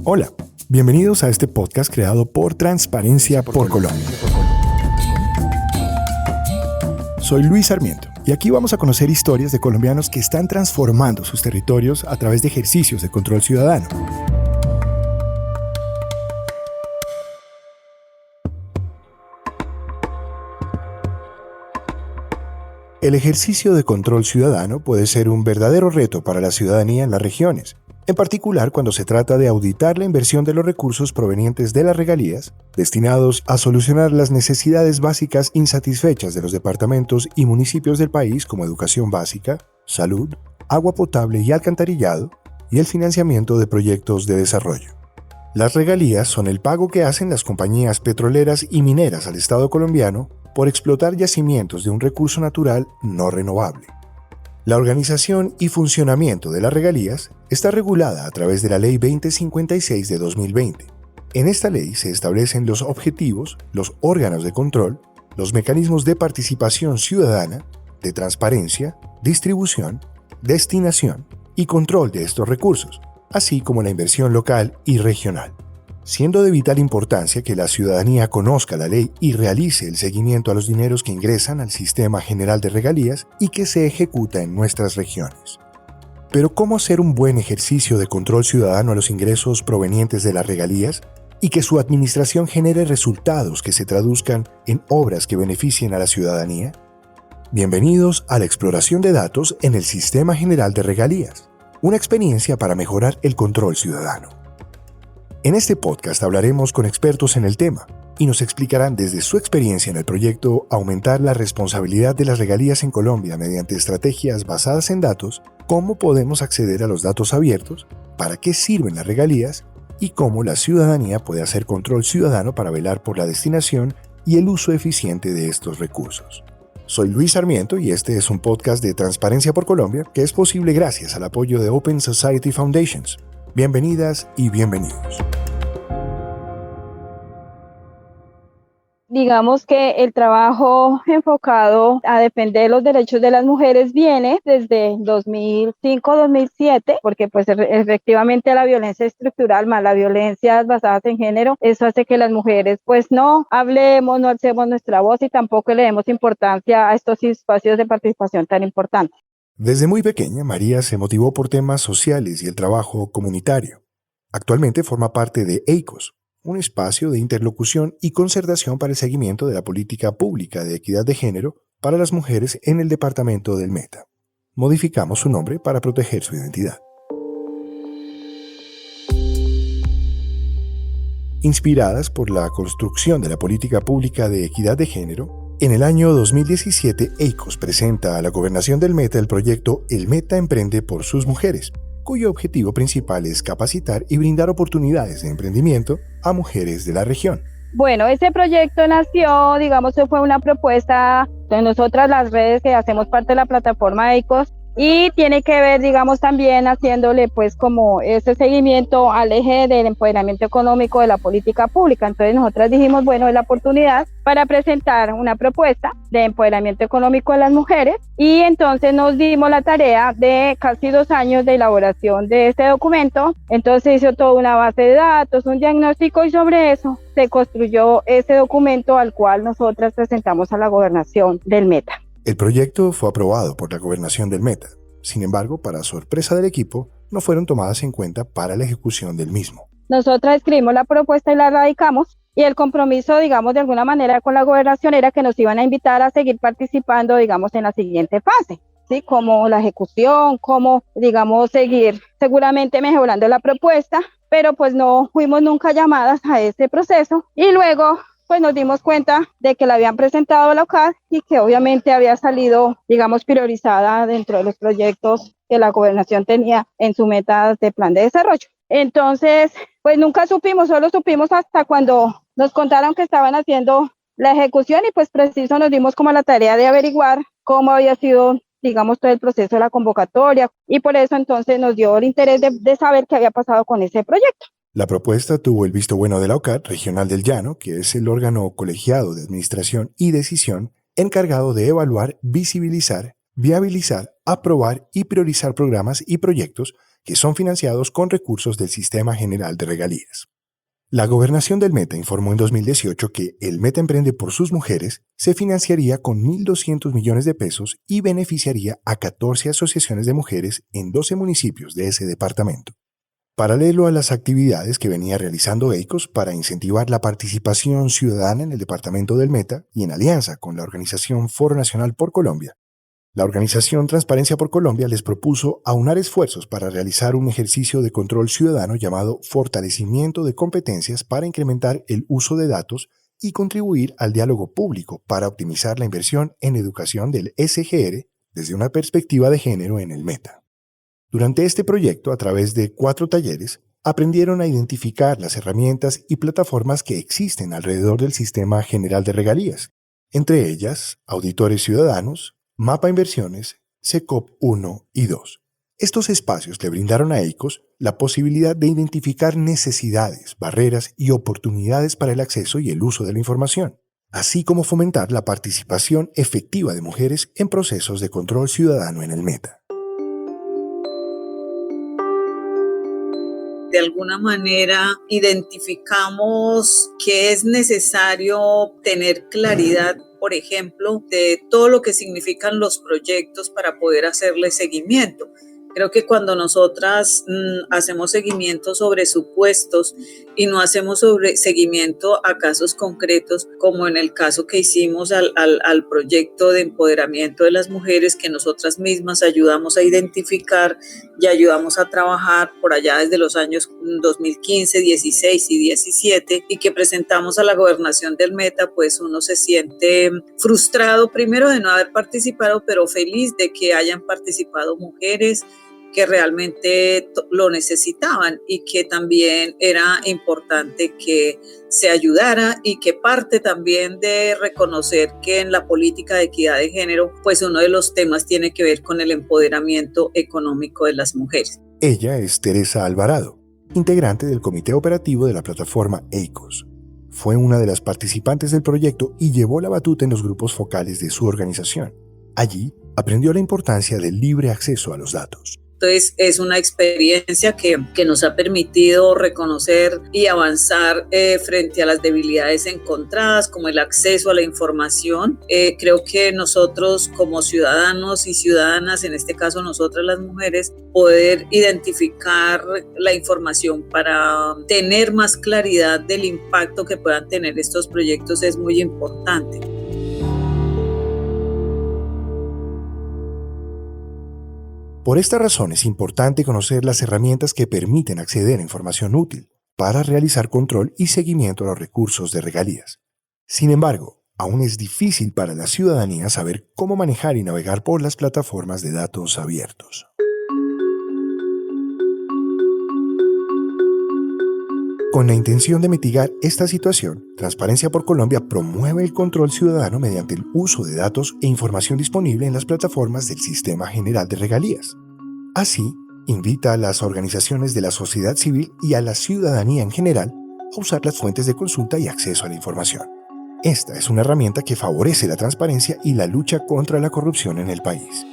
Hola, bienvenidos a este podcast creado por Transparencia por Colombia. Soy Luis Sarmiento y aquí vamos a conocer historias de colombianos que están transformando sus territorios a través de ejercicios de control ciudadano. El ejercicio de control ciudadano puede ser un verdadero reto para la ciudadanía en las regiones, en particular cuando se trata de auditar la inversión de los recursos provenientes de las regalías, destinados a solucionar las necesidades básicas insatisfechas de los departamentos y municipios del país como educación básica, salud, agua potable y alcantarillado, y el financiamiento de proyectos de desarrollo. Las regalías son el pago que hacen las compañías petroleras y mineras al Estado colombiano por explotar yacimientos de un recurso natural no renovable. La organización y funcionamiento de las regalías está regulada a través de la Ley 2056 de 2020. En esta ley se establecen los objetivos, los órganos de control, los mecanismos de participación ciudadana, de transparencia, distribución, destinación y control de estos recursos, así como la inversión local y regional. Siendo de vital importancia que la ciudadanía conozca la ley y realice el seguimiento a los dineros que ingresan al Sistema General de Regalías y que se ejecuta en nuestras regiones. Pero ¿cómo hacer un buen ejercicio de control ciudadano a los ingresos provenientes de las regalías y que su administración genere resultados que se traduzcan en obras que beneficien a la ciudadanía? Bienvenidos a la exploración de datos en el Sistema General de Regalías, una experiencia para mejorar el control ciudadano. En este podcast hablaremos con expertos en el tema y nos explicarán desde su experiencia en el proyecto Aumentar la responsabilidad de las regalías en Colombia mediante estrategias basadas en datos, cómo podemos acceder a los datos abiertos, para qué sirven las regalías y cómo la ciudadanía puede hacer control ciudadano para velar por la destinación y el uso eficiente de estos recursos. Soy Luis Sarmiento y este es un podcast de Transparencia por Colombia que es posible gracias al apoyo de Open Society Foundations. Bienvenidas y bienvenidos. Digamos que el trabajo enfocado a defender los derechos de las mujeres viene desde 2005-2007, porque pues efectivamente la violencia estructural más las violencias basadas en género, eso hace que las mujeres pues no hablemos, no alcemos nuestra voz y tampoco le demos importancia a estos espacios de participación tan importantes. Desde muy pequeña, María se motivó por temas sociales y el trabajo comunitario. Actualmente forma parte de EICOS, un espacio de interlocución y concertación para el seguimiento de la política pública de equidad de género para las mujeres en el departamento del Meta. Modificamos su nombre para proteger su identidad. Inspiradas por la construcción de la política pública de equidad de género, en el año 2017, EICOS presenta a la Gobernación del Meta el proyecto El Meta Emprende por sus Mujeres, cuyo objetivo principal es capacitar y brindar oportunidades de emprendimiento a mujeres de la región. Bueno, ese proyecto nació, digamos, fue una propuesta de nosotras las redes que hacemos parte de la plataforma EICOS y tiene que ver, digamos, también haciéndole pues como ese seguimiento al eje del empoderamiento económico de la política pública. Entonces nosotras dijimos, bueno, es la oportunidad para presentar una propuesta de empoderamiento económico de las mujeres y entonces nos dimos la tarea de casi 2 años de elaboración de este documento. Entonces hizo toda una base de datos, un diagnóstico y sobre eso se construyó ese documento al cual nosotras presentamos a la gobernación del Meta. El proyecto fue aprobado por la Gobernación del Meta. Sin embargo, para sorpresa del equipo, no fueron tomadas en cuenta para la ejecución del mismo. Nosotras escribimos la propuesta y la radicamos y el compromiso, digamos, de alguna manera con la gobernación era que nos iban a invitar a seguir participando, digamos, en la siguiente fase, ¿sí? Como la ejecución, como, digamos, seguir seguramente mejorando la propuesta, pero pues no fuimos nunca llamadas a ese proceso y luego pues nos dimos cuenta de que la habían presentado a la OCAD y que obviamente había salido, digamos, priorizada dentro de los proyectos que la gobernación tenía en su meta de plan de desarrollo. Entonces, pues nunca supimos, solo supimos hasta cuando nos contaron que estaban haciendo la ejecución y pues preciso nos dimos como la tarea de averiguar cómo había sido, digamos, todo el proceso de la convocatoria y por eso entonces nos dio el interés de saber qué había pasado con ese proyecto. La propuesta tuvo el visto bueno de la OCAD Regional del Llano, que es el órgano colegiado de administración y decisión encargado de evaluar, visibilizar, viabilizar, aprobar y priorizar programas y proyectos que son financiados con recursos del Sistema General de Regalías. La Gobernación del Meta informó en 2018 que el Meta Emprende por sus mujeres se financiaría con 1.200 millones de pesos y beneficiaría a 14 asociaciones de mujeres en 12 municipios de ese departamento. Paralelo a las actividades que venía realizando EICOS para incentivar la participación ciudadana en el departamento del Meta y en alianza con la organización Foro Nacional por Colombia, la organización Transparencia por Colombia les propuso aunar esfuerzos para realizar un ejercicio de control ciudadano llamado Fortalecimiento de Competencias para incrementar el uso de datos y contribuir al diálogo público para optimizar la inversión en educación del SGR desde una perspectiva de género en el Meta. Durante este proyecto, a través de 4 talleres, aprendieron a identificar las herramientas y plataformas que existen alrededor del Sistema General de Regalías, entre ellas Auditores Ciudadanos, Mapa Inversiones, SECOP 1 y 2. Estos espacios le brindaron a EICOS la posibilidad de identificar necesidades, barreras y oportunidades para el acceso y el uso de la información, así como fomentar la participación efectiva de mujeres en procesos de control ciudadano en el Meta. De alguna manera identificamos que es necesario tener claridad, por ejemplo, de todo lo que significan los proyectos para poder hacerle seguimiento. Creo que cuando nosotras hacemos seguimiento sobre supuestos y no hacemos seguimiento a casos concretos, como en el caso que hicimos al proyecto de empoderamiento de las mujeres, que nosotras mismas ayudamos a identificar y ayudamos a trabajar por allá desde los años 2015, 16 y 17, y que presentamos a la gobernación del Meta, pues uno se siente frustrado primero de no haber participado, pero feliz de que hayan participado mujeres que realmente lo necesitaban y que también era importante que se ayudara, y que parte también de reconocer que en la política de equidad de género, pues uno de los temas tiene que ver con el empoderamiento económico de las mujeres. Ella es Teresa Alvarado, integrante del comité operativo de la plataforma EICOS. Fue una de las participantes del proyecto y llevó la batuta en los grupos focales de su organización. Allí aprendió la importancia del libre acceso a los datos. Entonces es una experiencia que nos ha permitido reconocer y avanzar frente a las debilidades encontradas, como el acceso a la información. Creo que nosotros como ciudadanos y ciudadanas, en este caso nosotras las mujeres, poder identificar la información para tener más claridad del impacto que puedan tener estos proyectos es muy importante. Por esta razón es importante conocer las herramientas que permiten acceder a información útil para realizar control y seguimiento a los recursos de regalías. Sin embargo, aún es difícil para la ciudadanía saber cómo manejar y navegar por las plataformas de datos abiertos. Con la intención de mitigar esta situación, Transparencia por Colombia promueve el control ciudadano mediante el uso de datos e información disponible en las plataformas del Sistema General de Regalías. Así, invita a las organizaciones de la sociedad civil y a la ciudadanía en general a usar las fuentes de consulta y acceso a la información. Esta es una herramienta que favorece la transparencia y la lucha contra la corrupción en el país.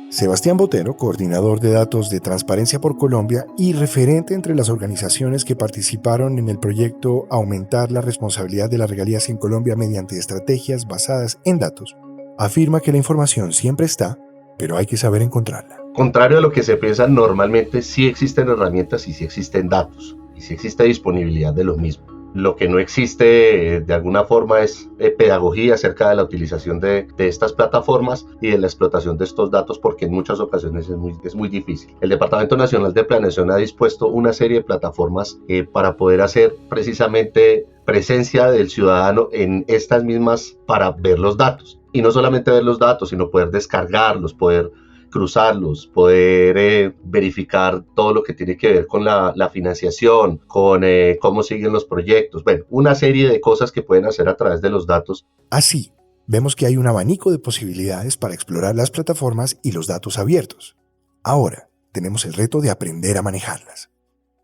Sebastián Botero, coordinador de datos de Transparencia por Colombia y referente entre las organizaciones que participaron en el proyecto Aumentar la responsabilidad de las regalías en Colombia mediante estrategias basadas en datos, afirma que la información siempre está, pero hay que saber encontrarla. Contrario a lo que se piensa, normalmente sí existen herramientas y sí existen datos, y sí existe disponibilidad de los mismos. Lo que no existe de alguna forma es pedagogía acerca de la utilización de estas plataformas y de la explotación de estos datos, porque en muchas ocasiones es muy difícil. El Departamento Nacional de Planeación ha dispuesto una serie de plataformas para poder hacer precisamente presencia del ciudadano en estas mismas para ver los datos. Y no solamente ver los datos, sino poder descargarlos, poder cruzarlos, poder verificar todo lo que tiene que ver con la financiación, con cómo siguen los proyectos, bueno, una serie de cosas que pueden hacer a través de los datos. Así, vemos que hay un abanico de posibilidades para explorar las plataformas y los datos abiertos. Ahora, tenemos el reto de aprender a manejarlas.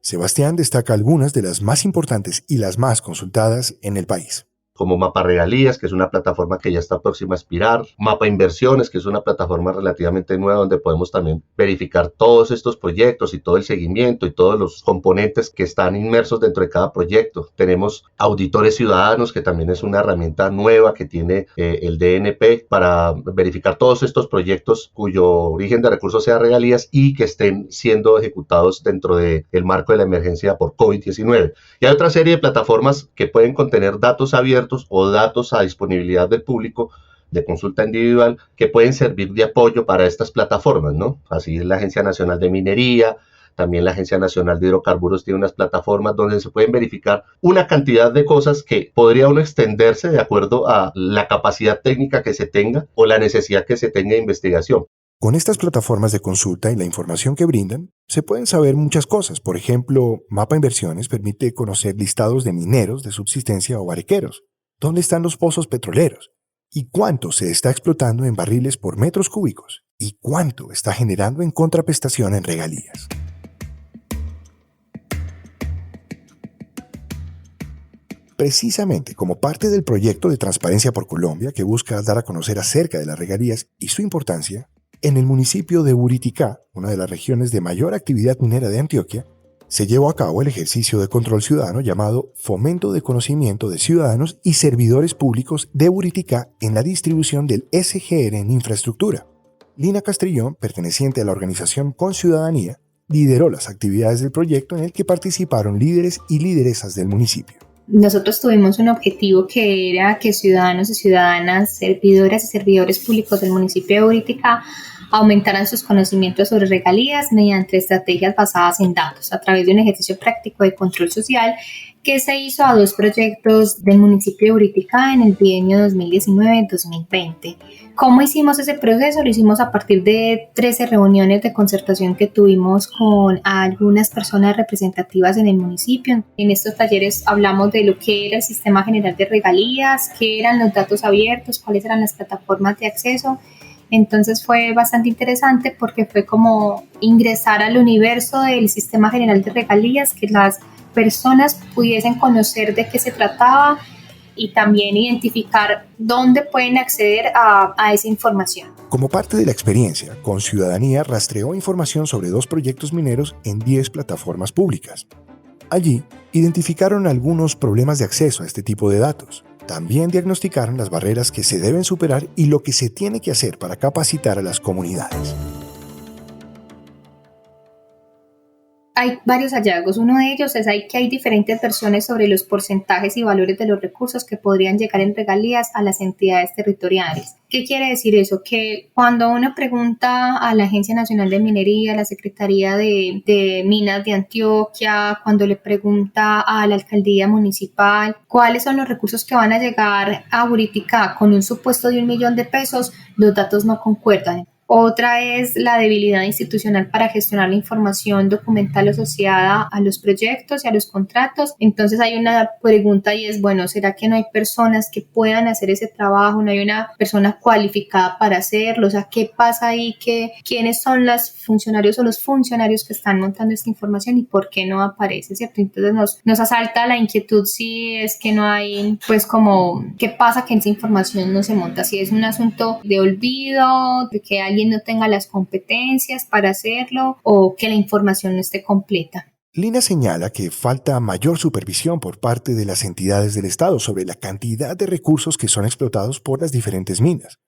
Sebastián destaca algunas de las más importantes y las más consultadas en el país. como Mapa Regalías, que es una plataforma que ya está próxima a expirar, Mapa Inversiones, que es una plataforma relativamente nueva donde podemos también verificar todos estos proyectos y todo el seguimiento y todos los componentes que están inmersos dentro de cada proyecto. Tenemos Auditores Ciudadanos, que también es una herramienta nueva que tiene el DNP para verificar todos estos proyectos cuyo origen de recursos sea regalías y que estén siendo ejecutados dentro del marco de la emergencia por COVID-19. Y hay otra serie de plataformas que pueden contener datos abiertos o datos a disponibilidad del público de consulta individual que pueden servir de apoyo para estas plataformas, ¿no? Así es la Agencia Nacional de Minería, también la Agencia Nacional de Hidrocarburos tiene unas plataformas donde se pueden verificar una cantidad de cosas que podría uno extenderse de acuerdo a la capacidad técnica que se tenga o la necesidad que se tenga de investigación. Con estas plataformas de consulta y la información que brindan, se pueden saber muchas cosas. Por ejemplo, Mapa Inversiones permite conocer listados de mineros de subsistencia o barequeros, dónde están los pozos petroleros, y cuánto se está explotando en barriles por metros cúbicos, y cuánto está generando en contraprestación en regalías. Precisamente como parte del proyecto de Transparencia por Colombia, que busca dar a conocer acerca de las regalías y su importancia, en el municipio de Buriticá, una de las regiones de mayor actividad minera de Antioquia, se llevó a cabo el ejercicio de control ciudadano llamado Fomento de Conocimiento de Ciudadanos y Servidores Públicos de Buriticá en la distribución del SGR en infraestructura. Lina Castrillón, perteneciente a la organización Con Ciudadanía, lideró las actividades del proyecto en el que participaron líderes y lideresas del municipio. Nosotros tuvimos un objetivo que era que ciudadanos y ciudadanas, servidoras y servidores públicos del municipio de Buriticá aumentaran sus conocimientos sobre regalías mediante estrategias basadas en datos a través de un ejercicio práctico de control social que se hizo a 2 proyectos del municipio de Buriticá en el bienio 2019-2020. ¿Cómo hicimos ese proceso? Lo hicimos a partir de 13 reuniones de concertación que tuvimos con algunas personas representativas en el municipio. En estos talleres hablamos de lo que era el Sistema General de Regalías, qué eran los datos abiertos, cuáles eran las plataformas de acceso. Entonces fue bastante interesante porque fue como ingresar al universo del Sistema General de Regalías, que las personas pudiesen conocer de qué se trataba y también identificar dónde pueden acceder a esa información. Como parte de la experiencia, Con Ciudadanía rastreó información sobre 2 proyectos mineros en 10 plataformas públicas. Allí, identificaron algunos problemas de acceso a este tipo de datos. También diagnosticaron las barreras que se deben superar y lo que se tiene que hacer para capacitar a las comunidades. Hay varios hallazgos. Uno de ellos es que hay diferentes versiones sobre los porcentajes y valores de los recursos que podrían llegar en regalías a las entidades territoriales. ¿Qué quiere decir eso? Que cuando uno pregunta a la Agencia Nacional de Minería, a la Secretaría de Minas de Antioquia, cuando le pregunta a la Alcaldía Municipal cuáles son los recursos que van a llegar a Buriticá con un supuesto de 1 millón de pesos, los datos no concuerdan. Otra es la debilidad institucional para gestionar la información documental asociada a los proyectos y a los contratos. Entonces hay una pregunta y es, bueno, ¿será que no hay personas que puedan hacer ese trabajo? ¿No hay una persona cualificada para hacerlo? O sea, ¿qué pasa ahí? ¿Quiénes son los funcionarios o los funcionarios que están montando esta información y por qué no aparece, ¿cierto? Entonces nos asalta la inquietud si es que no hay, pues como, ¿qué pasa que esa información no se monta? Si es un asunto de olvido, de que alguien no tenga las competencias para hacerlo o que la información no esté completa. Lina señala que falta mayor supervisión por parte de las entidades del Estado sobre la cantidad de recursos que son explotados por las diferentes minas.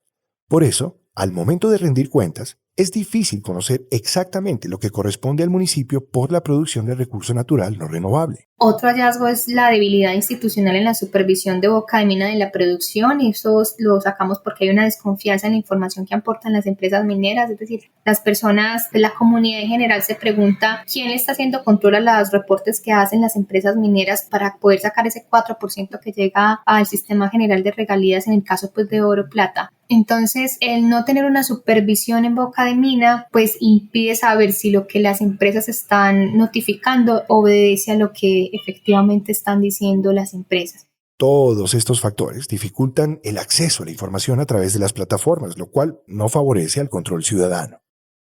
Por eso, al momento de rendir cuentas, es difícil conocer exactamente lo que corresponde al municipio por la producción de recurso natural no renovable. Otro hallazgo es la debilidad institucional en la supervisión de boca de mina de la producción, y eso lo sacamos porque hay una desconfianza en la información que aportan las empresas mineras, es decir, las personas de la comunidad en general se pregunta quién está haciendo control a los reportes que hacen las empresas mineras para poder sacar ese 4% que llega al Sistema General de Regalías en el caso pues de oro plata. Entonces, el no tener una supervisión en boca de mina, pues impide saber si lo que las empresas están notificando obedece a lo que efectivamente están diciendo las empresas. Todos estos factores dificultan el acceso a la información a través de las plataformas, lo cual no favorece al control ciudadano.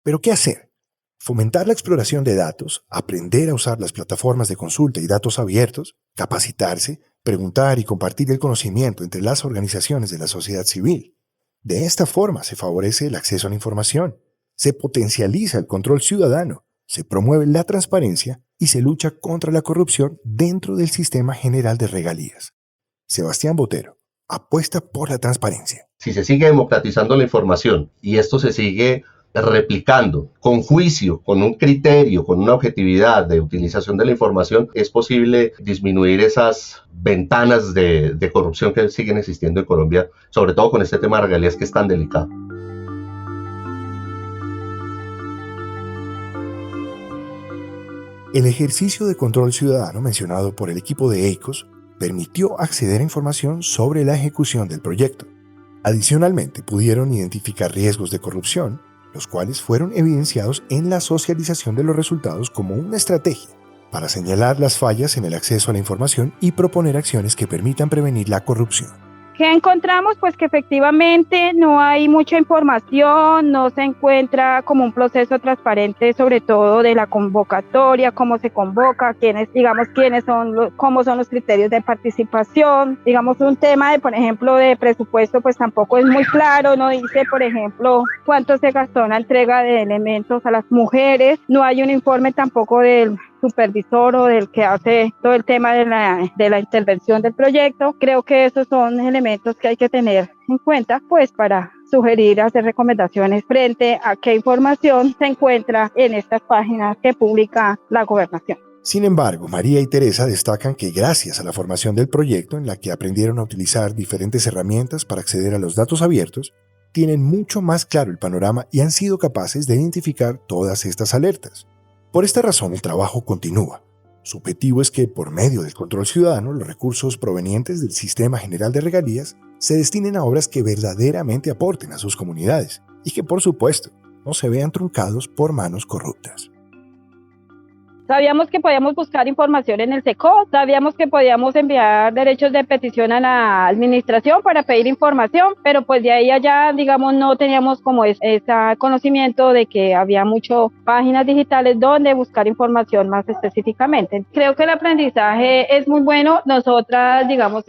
¿Pero qué hacer? Fomentar la exploración de datos, aprender a usar las plataformas de consulta y datos abiertos, capacitarse, preguntar y compartir el conocimiento entre las organizaciones de la sociedad civil. De esta forma se favorece el acceso a la información, se potencializa el control ciudadano, se promueve la transparencia y se lucha contra la corrupción dentro del sistema general de regalías. Sebastián Botero apuesta por la transparencia. Si se sigue democratizando la información y esto se sigue replicando con juicio, con un criterio, con una objetividad de utilización de la información, es posible disminuir esas ventanas de corrupción que siguen existiendo en Colombia, sobre todo con este tema de regalías que es tan delicado. El ejercicio de control ciudadano mencionado por el equipo de EICOS permitió acceder a información sobre la ejecución del proyecto. Adicionalmente, pudieron identificar riesgos de corrupción, los cuales fueron evidenciados en la socialización de los resultados como una estrategia para señalar las fallas en el acceso a la información y proponer acciones que permitan prevenir la corrupción. ¿Qué encontramos? Pues que efectivamente no hay mucha información, no se encuentra como un proceso transparente, sobre todo de la convocatoria, cómo se convoca, cómo son los criterios de participación. Digamos, un tema de, por ejemplo, de presupuesto, pues tampoco es muy claro, no dice, por ejemplo, cuánto se gastó en la entrega de elementos a las mujeres, no hay un informe tampoco del supervisor o del que hace todo el tema de la intervención del proyecto. Creo que esos son elementos que hay que tener en cuenta, pues para sugerir, hacer recomendaciones frente a qué información se encuentra en estas páginas que publica la gobernación. Sin embargo, María y Teresa destacan que gracias a la formación del proyecto, en la que aprendieron a utilizar diferentes herramientas para acceder a los datos abiertos, tienen mucho más claro el panorama y han sido capaces de identificar todas estas alertas. Por esta razón, el trabajo continúa. Su objetivo es que, por medio del control ciudadano, los recursos provenientes del Sistema General de Regalías se destinen a obras que verdaderamente aporten a sus comunidades y que, por supuesto, no se vean truncados por manos corruptas. Sabíamos que podíamos buscar información en el SECO, sabíamos que podíamos enviar derechos de petición a la administración para pedir información, pero pues de ahí allá, digamos, no teníamos como ese conocimiento de que había muchas páginas digitales donde buscar información más específicamente. Creo que el aprendizaje es muy bueno. Nosotras, digamos,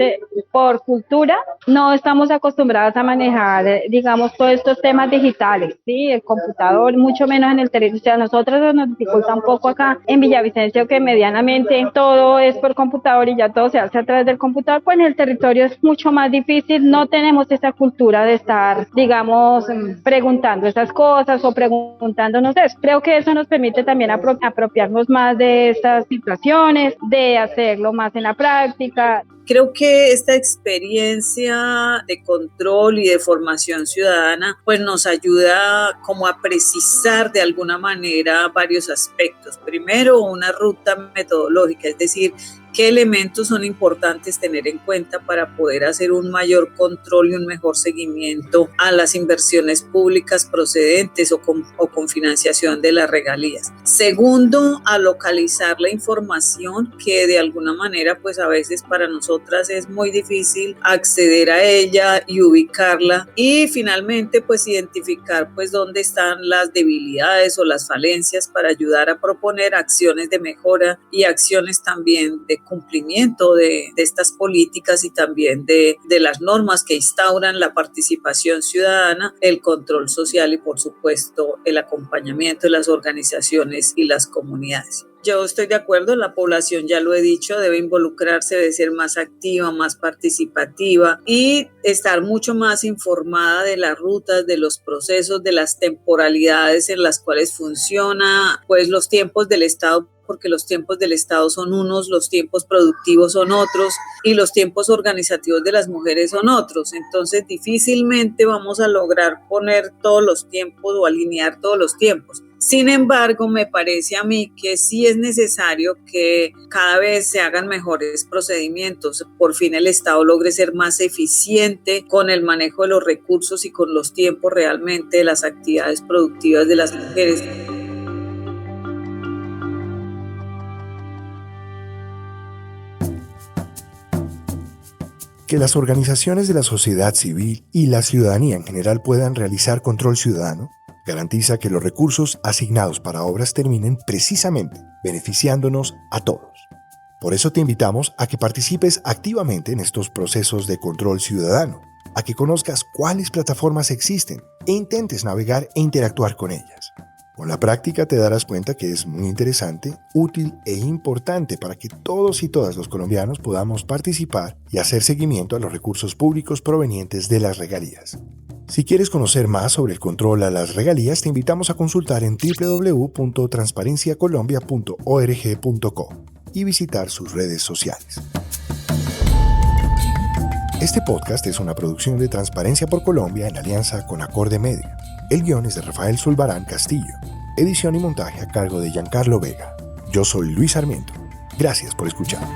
por cultura, no estamos acostumbradas a manejar, digamos, todos estos temas digitales, ¿sí? El computador, mucho menos en el territorio. O sea, a nosotros nos dificulta un poco acá en Villavicencio, que medianamente todo es por computador y ya todo se hace a través del computador, pues en el territorio es mucho más difícil, no tenemos esa cultura de estar, digamos, preguntando esas cosas o preguntándonos eso. Creo que eso nos permite también apropiarnos más de estas situaciones, de hacerlo más en la práctica. Creo que esta experiencia de control y de formación ciudadana pues nos ayuda como a precisar de alguna manera varios aspectos. Primero, una ruta metodológica, es decir, qué elementos son importantes tener en cuenta para poder hacer un mayor control y un mejor seguimiento a las inversiones públicas procedentes o con financiación de las regalías. Segundo, a localizar la información que de alguna manera pues a veces para nosotras es muy difícil acceder a ella y ubicarla. Y finalmente pues identificar pues dónde están las debilidades o las falencias para ayudar a proponer acciones de mejora y acciones también de cumplimiento de estas políticas y también de las normas que instauran la participación ciudadana, el control social y por supuesto el acompañamiento de las organizaciones y las comunidades. Yo estoy de acuerdo, la población, ya lo he dicho, debe involucrarse, debe ser más activa, más participativa y estar mucho más informada de las rutas, de los procesos, de las temporalidades en las cuales funciona, pues los tiempos del Estado, porque los tiempos del Estado son unos, los tiempos productivos son otros y los tiempos organizativos de las mujeres son otros. Entonces difícilmente vamos a lograr poner todos los tiempos o alinear todos los tiempos. Sin embargo, me parece a mí que sí es necesario que cada vez se hagan mejores procedimientos. Por fin el Estado logre ser más eficiente con el manejo de los recursos y con los tiempos realmente de las actividades productivas de las mujeres. Que las organizaciones de la sociedad civil y la ciudadanía en general puedan realizar control ciudadano garantiza que los recursos asignados para obras terminen precisamente beneficiándonos a todos. Por eso te invitamos a que participes activamente en estos procesos de control ciudadano, a que conozcas cuáles plataformas existen e intentes navegar e interactuar con ellas. Con la práctica te darás cuenta que es muy interesante, útil e importante para que todos y todas los colombianos podamos participar y hacer seguimiento a los recursos públicos provenientes de las regalías. Si quieres conocer más sobre el control a las regalías, te invitamos a consultar en www.transparenciacolombia.org.co y visitar sus redes sociales. Este podcast es una producción de Transparencia por Colombia en alianza con Acorde Media. El guión es de Rafael Zulbarán Castillo. Edición y montaje a cargo de Giancarlo Vega. Yo soy Luis Sarmiento. Gracias por escuchar.